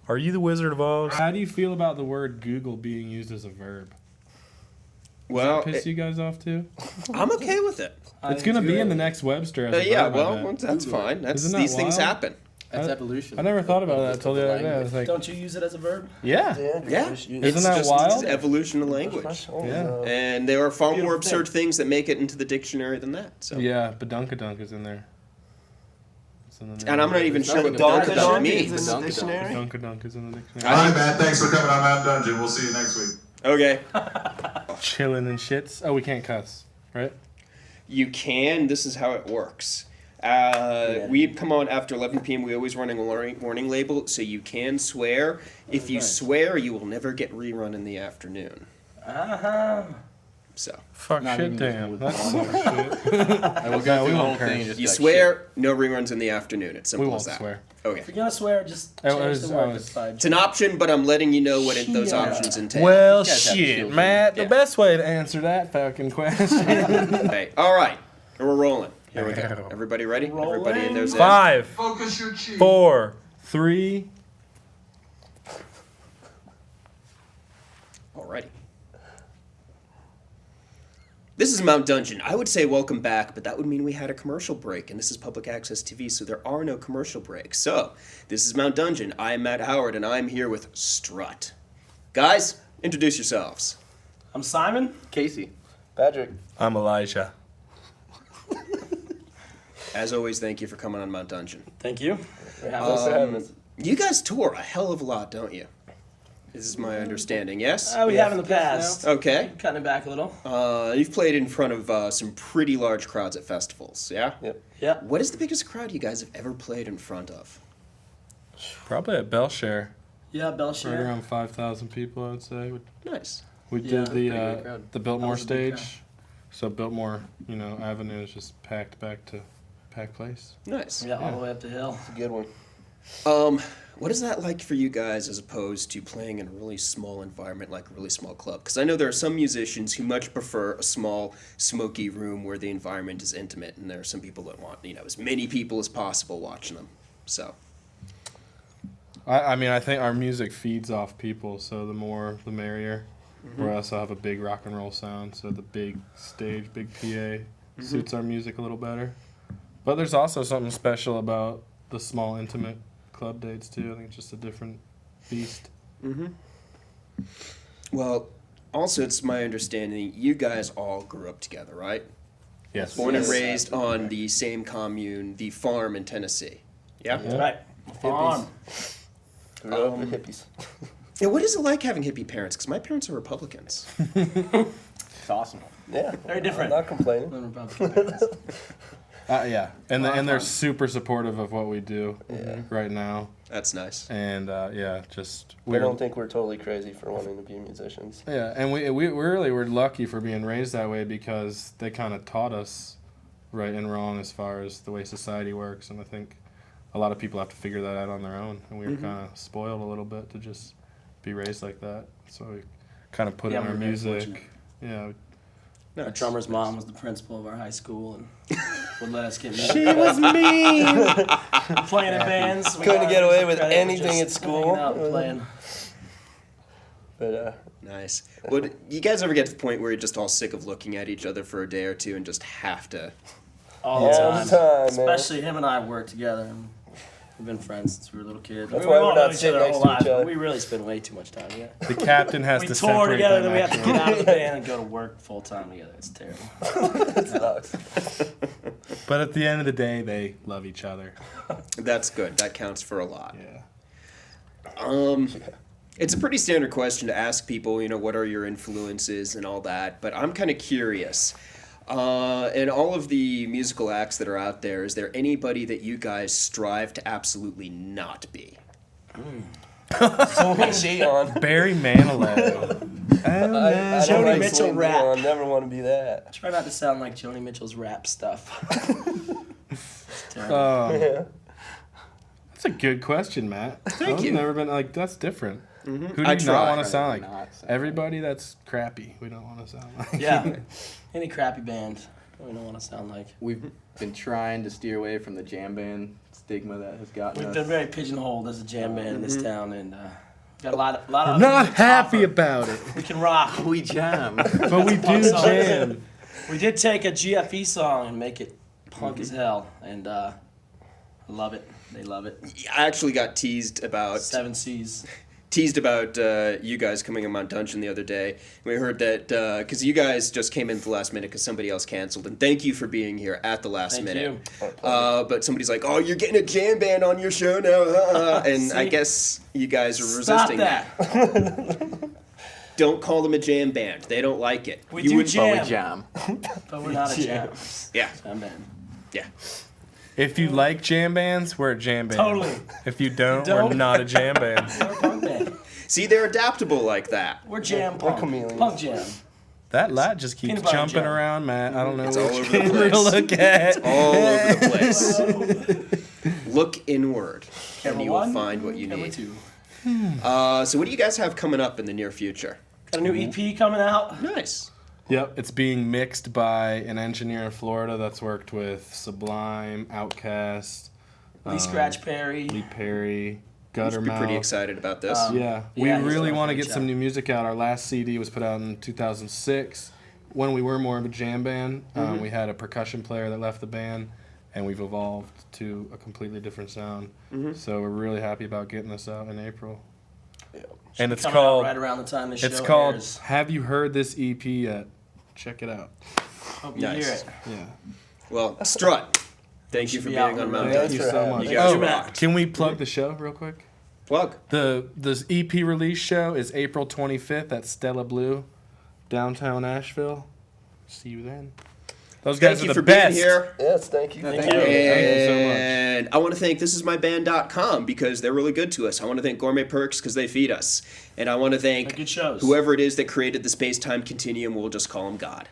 Are you the Wizard of Oz? How do you feel about the word Google being used as a verb? Well, Does that piss you guys off too? I'm okay with it. It's gonna be in the next Webster as a Yeah, verb, I well, bet. that's fine. Isn't that These things wild? happen. That's evolution. I never thought about that until the other day. I was like, Don't you use it as a verb? yeah. Yeah. Isn't It's that just wild? evolution of language. Yeah. And there are far more Beautiful absurd things that make it into the dictionary than that. So. Yeah, badunkadunk is in there. It's in the And I'm not even sure what Badunk badunkadunk is in means. the dictionary. Badunkadunk is in the All dictionary. right, man. Thanks for coming on Mount Dungeon. We'll see you next week. Okay. Chilling and shits. Oh, we can't cuss, right? You can. This is how it works. We come on after 11 p.m. We always run a warning label, so you can swear. If you swear, you will never get rerun in the afternoon. So. Fuck Not shit, even damn. just That's some shit. I will Okay, go we through the whole won't curse. thing. and just You be like, swear, no reruns in the afternoon. It's We simple won't as that. swear. Okay. If you're gonna swear, just I change was- the I word. was- It's an option, but I'm letting you know what those Yeah. options entail. Well, guys have shit, children. Matt. Yeah. The best way to answer that fucking question. Okay. All right. We're rolling. Here we go. Everybody ready? Everybody in their zen? 5, Focus your chi. 4. 3. Alrighty. This is Mount Dungeon. I would say welcome back, but that would mean we had a commercial break, and this is public access TV, so there are no commercial breaks. So, this is Mount Dungeon. I'm Matt Howard, and I'm here with Strut. Guys, introduce yourselves. I'm Simon. Casey. Patrick. I'm Elijah. As always, thank you for coming on Mount Dungeon. Thank you. For having us. You guys tour a hell of a lot, don't you? This is my understanding, yes? We have in the past. Okay. Cutting it back a little. You've played in front of some pretty large crowds at festivals, yeah? Yep. Yeah. What is the biggest crowd you guys have ever played in front of? Probably at Belshare. Yeah, Right Belshare. around 5,000 people, I would say. Nice. We Yeah, did pretty good crowd. the Biltmore was a big stage. So Biltmore, Avenue is just packed back to packed place. Nice. Yeah, all the way up the hill. Good one. What is that like for you guys as opposed to playing in a really small environment like a really small club? Because I know there are some musicians who much prefer a small, smoky room where the environment is intimate, and there are some people that want, as many people as possible watching them. So, I mean, I think our music feeds off people, so the more, the merrier. We also have a big rock and roll sound, so the big stage, big PA suits our music a little better. But there's also something special about the small, intimate club dates, too. I think it's just a different beast. well, also it's my understanding you guys all grew up together, right? Yes. Born and Yes. raised on the same commune, the farm in Tennessee. Yeah? Yeah. Right. Farm. Grew up with hippies. Yeah, what is it like having hippie parents? Because my parents are Republicans. It's awesome. Yeah. Very different. I'm not complaining. Than Republican parents. Yeah. And they're super supportive of what we do right now. That's nice. And, I don't think we're totally crazy for wanting to be musicians. Yeah, and we really were lucky for being raised that way because they kind of taught us right and wrong as far as the way society works, and I think a lot of people have to figure that out on their own, and we were kind of spoiled a little bit to just be raised like that, so we kind of put it in Yeah, our we're very music. fortunate. Yeah, Our Nice. drummer's mom was the principal of our high school and would let us get music. she was mean. Playing in bands. We Couldn't got get away some with credit for anything just at school. hanging out and playing. But Nice. Would you guys ever get to the point where you're just all sick of looking at each other for a day or two and just have to? All all the the time. time, man. Especially him and I work together. And we've been friends since we were little kids. That's we why all we're know not each sitting other our next whole to each lives, but other. we really spend way too much time together. The captain has We to tour separate together, them then we have to actually. get out of the band and go to work full time together. It's terrible. It sucks. But at the end of the day, they love each other. That's good. That counts for a lot. Yeah. It's a pretty standard question to ask people, what are your influences and all that, but I'm kind of curious. In all of the musical acts that are out there, is there anybody that you guys strive to absolutely not be? Dion. Barry Manilow. I Joni don't like Mitchell Celine rap. Dion. Never want to be that. Try not to sound like Joni Mitchell's rap stuff. It's terrible. Yeah. That's a good question, Matt. Thank I've you. never been like that's different. Who do I you try. not want to sound like? Not sound Everybody that's crappy. We don't want to sound like. Yeah. Any crappy band. What do we don't want to sound like? We've been trying to steer away from the jam band stigma that has gotten We've us. been very pigeonholed as a jam band in this town, and got a lot of. I'm not happy about it, We can rock. We jam. but we do jam. We did take a GFE song and make it punk as hell, and I love it. They love it. I actually got teased about 7 C's. you guys coming on Mount Dungeon the other day. We heard that because you guys just came in at the last minute because somebody else canceled, and thank you for being here at the last Thank minute. you. But somebody's like, "Oh, you're getting a jam band on your show now," and I See? guess you guys are Stop resisting that. Don't call them a jam band. They don't like it. We You do would- jam. We jam. But we're not a jam. Yeah, Jam band. yeah. If you like jam bands, we're a jam band. Totally. If you don't, Don't. we're not a jam band. We're a punk band. See, they're adaptable like that. We're jam punk. chameleons. Punk jam. That light just keeps Peanut butter jumping jam. around, Matt. I don't know It's which all over the camera to place. look at. All over the place. Look inward, and Camera you will 1, find what you camera need. 2. So, what do you guys have coming up in the near future? Got a new EP coming out. Nice. Yep, it's being mixed by an engineer in Florida that's worked with Sublime, Outkast, Lee Scratch Perry. Lee Perry, You should be Guttermouth. pretty excited about this. Yeah, we Yeah, he's really done a want to great get some job. new music out. Our last CD was put out in 2006. When we were more of a jam band, we had a percussion player that left the band, and we've evolved to a completely different sound. So we're really happy about getting this out in April. And it's Coming out called. right around the time the show It's called. airs. Have you heard this EP yet? Check it out. Hope you Nice. hear it. Yeah. Well, Strut, thank you for be being out on in Mount the Thank Dungeon. you so much. You guys Oh, rocked. can we plug the show real quick? Plug. This EP release show is April 25th at Stella Blue, downtown Asheville. See you then. Those guys Thank are you the for best. being here. Yes, thank you. Thank Thank you so much. And I want to thank thisismyband.com because they're really good to us. I want to thank Gourmet Perks because they feed us. And I want to They're thank good shows. whoever it is that created the space-time continuum. We'll just call him God.